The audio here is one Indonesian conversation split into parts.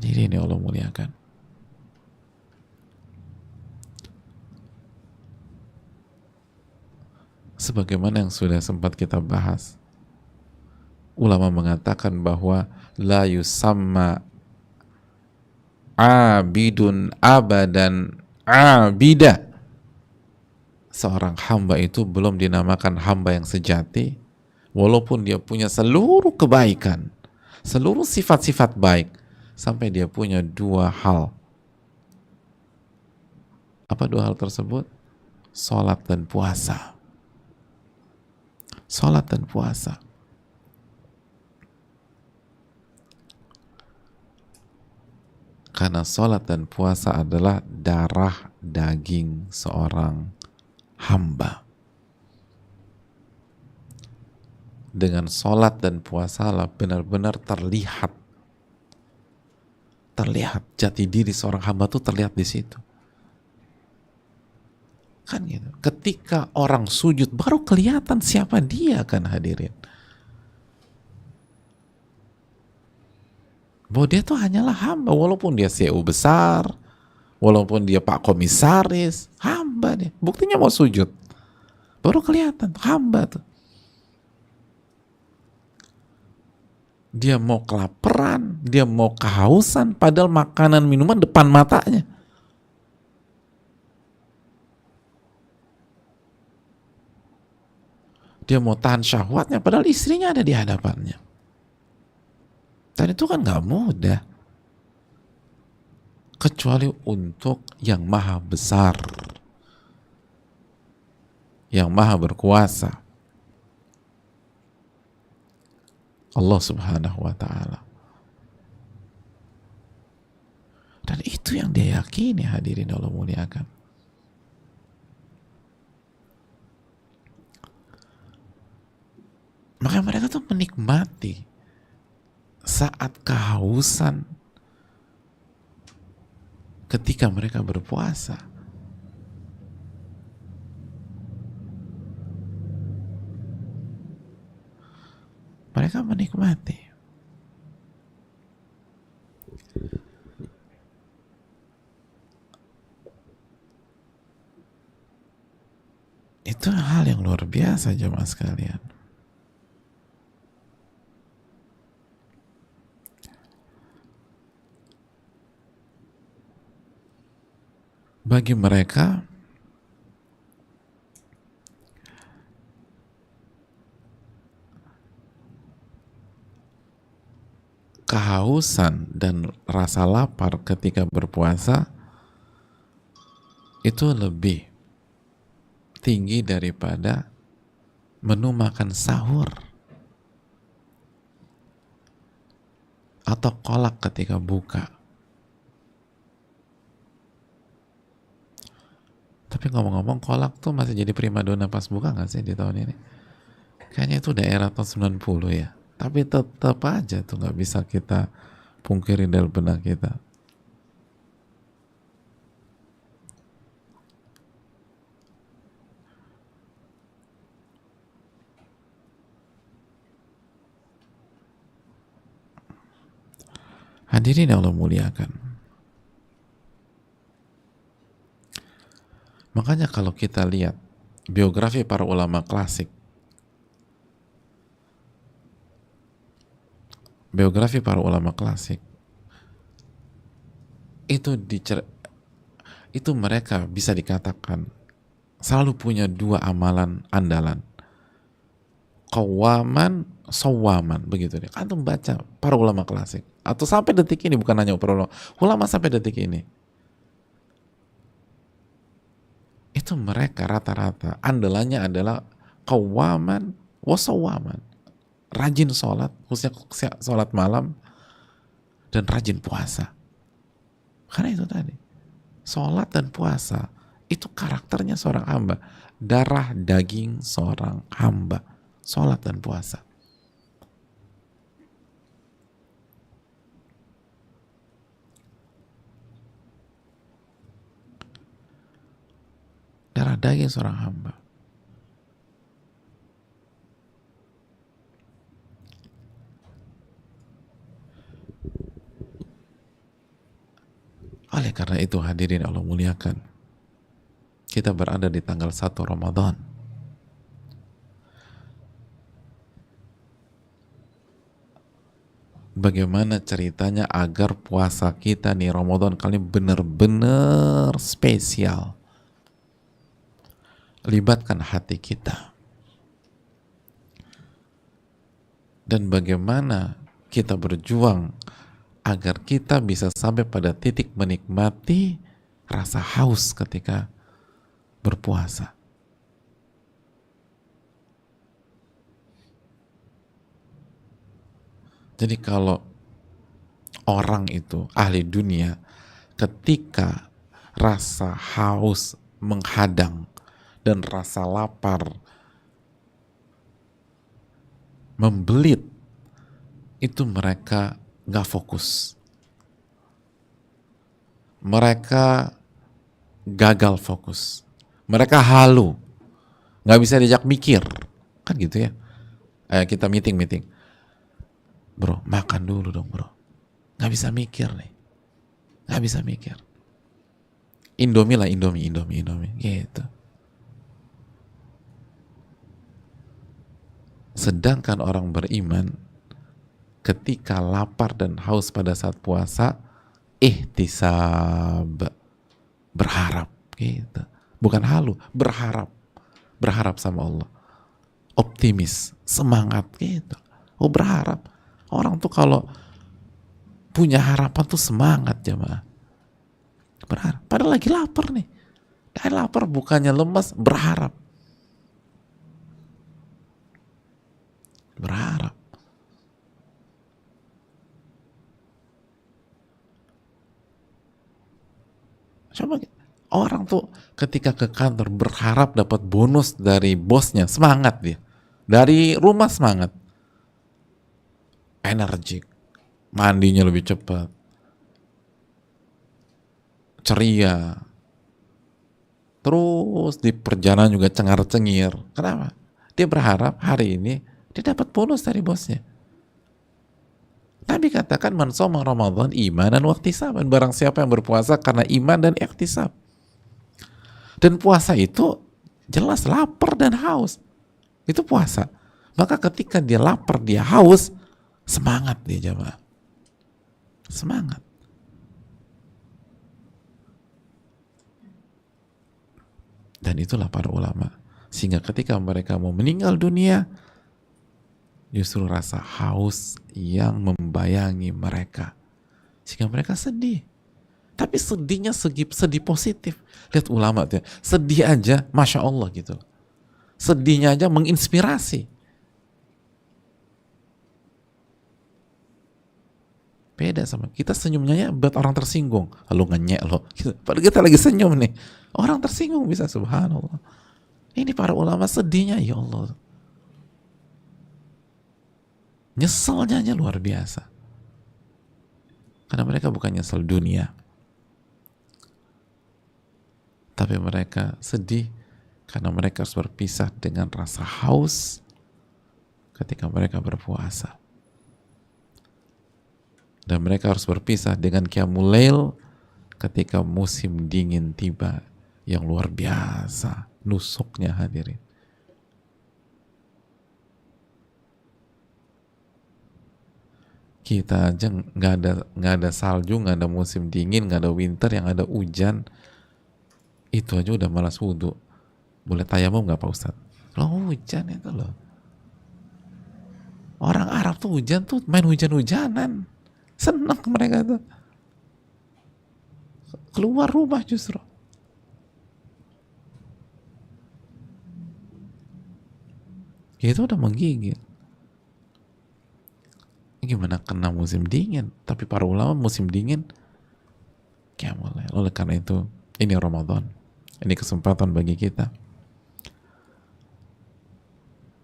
Hadirin yang Allah muliakan, sebagaimana yang sudah sempat kita bahas, ulama mengatakan bahwa la yusamma abidun abadan abida. Seorang hamba itu belum dinamakan hamba yang sejati walaupun dia punya seluruh kebaikan, seluruh sifat-sifat baik, sampai dia punya dua hal. Apa dua hal tersebut? Salat dan puasa. Salat dan puasa. Karena salat dan puasa adalah darah daging seorang hamba. Dengan salat dan puasa lah benar-benar terlihat jati diri seorang hamba tuh terlihat di situ. Kan gitu. Ketika orang sujud baru kelihatan siapa dia, kan hadirin. Bahwa dia tuh hanyalah hamba, walaupun dia CEO besar, walaupun dia Pak Komisaris, hamba dia. Buktinya mau sujud, baru kelihatan hamba tuh. Dia mau kelaparan, dia mau kehausan, padahal makanan minuman depan matanya. Dia mau tahan syahwatnya, padahal istrinya ada di hadapannya. Dan itu kan gak mudah. Kecuali untuk yang maha besar, yang maha berkuasa, Allah subhanahu wa ta'ala. Dan itu yang dia yakini, hadirin Allah muliakan. Maka mereka tuh menikmati saat kehausan ketika mereka berpuasa. Mereka menikmati. Itu hal yang luar biasa jemaah sekalian. Bagi mereka kehausan dan rasa lapar ketika berpuasa itu lebih tinggi daripada menu makan sahur atau kolak ketika buka. Tapi ngomong-ngomong, kolak tuh masih jadi primadona pas buka nggak sih di tahun ini? Kayaknya itu daerah tahun 90 ya. Tapi tetap aja tuh nggak bisa kita pungkiri dalam benak kita. Hadirin yang Allah muliakan. Makanya kalau kita lihat biografi para ulama klasik, itu mereka bisa dikatakan selalu punya dua amalan andalan, qawaman sawaman, begitu deh. Antum baca para ulama klasik atau sampai detik ini, bukan hanya para ulama sampai detik ini, itu mereka rata-rata andalannya adalah qawaman wasawaman, rajin sholat, khususnya sholat malam, dan rajin puasa. Karena itu tadi, sholat dan puasa itu karakternya seorang hamba, darah daging seorang hamba, sholat dan puasa. Darah daging seorang hamba. Oleh karena itu hadirin Allah muliakan, kita berada di tanggal 1 Ramadan. Bagaimana ceritanya agar puasa kita nih Ramadan kali ini benar-benar spesial? Libatkan hati kita. Dan bagaimana kita berjuang agar kita bisa sampai pada titik menikmati rasa haus ketika berpuasa. Jadi kalau orang itu ahli dunia, ketika rasa haus menghadang dan rasa lapar membelit, itu mereka nggak fokus. Mereka gagal fokus. Mereka halu, nggak bisa diajak mikir, kan gitu ya. Kita meeting. Bro, makan dulu dong bro. Nggak bisa mikir nih. Nggak bisa mikir. Indomie lah, Indomie. Gitu. Sedangkan orang beriman, ketika lapar dan haus pada saat puasa, ihtisab. Berharap. Gitu. Bukan halu, berharap sama Allah. Optimis, semangat gitu. Oh berharap. Orang tuh kalau punya harapan tuh semangat jemaah. Berharap. Padahal lagi lapar nih. Dan lapar bukannya lemas, berharap. Berharap. Coba orang tuh ketika ke kantor berharap dapat bonus dari bosnya, semangat dia. Dari rumah semangat. Energik, mandinya lebih cepat, ceria, terus di perjalanan juga cengar-cengir. Kenapa? Dia berharap hari ini dia dapat bonus dari bosnya. Nabi katakan man shoma Ramadan imanan wa ihtisaban, barang siapa yang berpuasa karena iman dan ihtisab. Dan puasa itu jelas lapar dan haus. Itu puasa. Maka ketika dia lapar, dia haus, semangat dia jemaah. Semangat. Dan itulah para ulama. Sehingga ketika mereka mau meninggal dunia, justru rasa haus yang membayangi mereka. Sehingga mereka sedih. Tapi sedihnya sedih positif. Lihat ulama tuh, sedih aja, Masya Allah gitu. Sedihnya aja menginspirasi. Beda sama kita, senyumnya ya buat orang tersinggung, lalu ngenyek loh gitu. Padahal kita lagi senyum nih, orang tersinggung bisa, subhanallah. Ini para ulama sedihnya ya Allah, nyeselnya aja luar biasa, karena mereka bukan nyesel dunia, tapi mereka sedih karena mereka harus berpisah dengan rasa haus ketika mereka berpuasa. Dan mereka harus berpisah dengan qiyamul lail ketika musim dingin tiba yang luar biasa nusuknya hadirin. Kita aja nggak ada salju, nggak ada musim dingin, nggak ada winter, yang ada hujan, itu aja udah malas wudhu. Boleh tayamum nggak Pak Ustadz? Loh hujan itu loh. Orang Arab tuh hujan tuh main hujan-hujanan. Senang mereka tuh. Keluar rumah justru. Itu udah menggigil. Gimana kena musim dingin? Tapi para ulama musim dingin qiyamul lail. Oleh karena itu, ini Ramadan. Ini kesempatan bagi kita.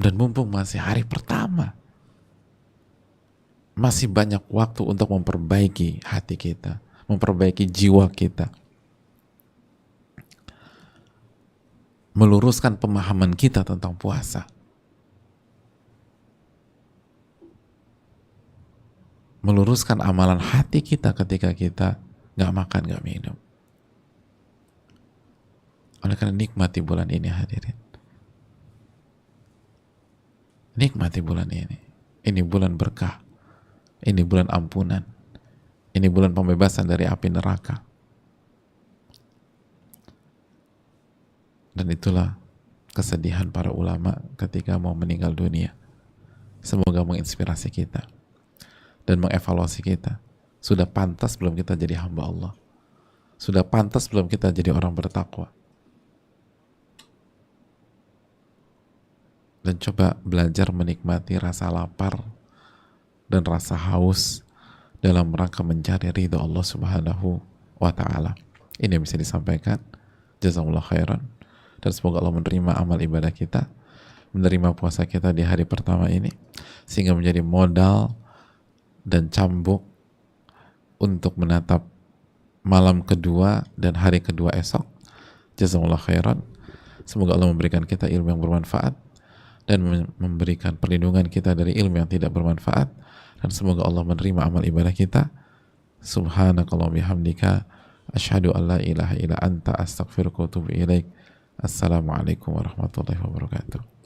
Dan mumpung masih hari pertama, masih banyak waktu untuk memperbaiki hati kita, memperbaiki jiwa kita, meluruskan pemahaman kita tentang puasa, meluruskan amalan hati kita ketika kita nggak makan, nggak minum. Oleh karena nikmati bulan ini hadirin. Nikmati bulan ini. Ini bulan berkah. Ini bulan ampunan. Ini bulan pembebasan dari api neraka. Dan itulah kesedihan para ulama ketika mau meninggal dunia. Semoga menginspirasi kita dan mengevaluasi kita. Sudah pantas belum kita jadi hamba Allah? Sudah pantas belum kita jadi orang bertakwa? Dan coba belajar menikmati rasa lapar dan rasa haus dalam rangka mencari ridho Allah Subhanahu wa ta'ala. Ini yang bisa disampaikan. Jazakumullah khairan. Dan semoga Allah menerima amal ibadah kita, menerima puasa kita di hari pertama ini, sehingga menjadi modal dan cambuk untuk menatap malam kedua dan hari kedua esok. Jazakumullah khairan. Semoga Allah memberikan kita ilmu yang bermanfaat dan memberikan perlindungan kita dari ilmu yang tidak bermanfaat, dan semoga Allah menerima amal ibadah kita. Subhanakallah bihamdika asyhadu an la ilaha illa anta astaghfiruka wa atubu ilaik. Assalamualaikum warahmatullahi wabarakatuh.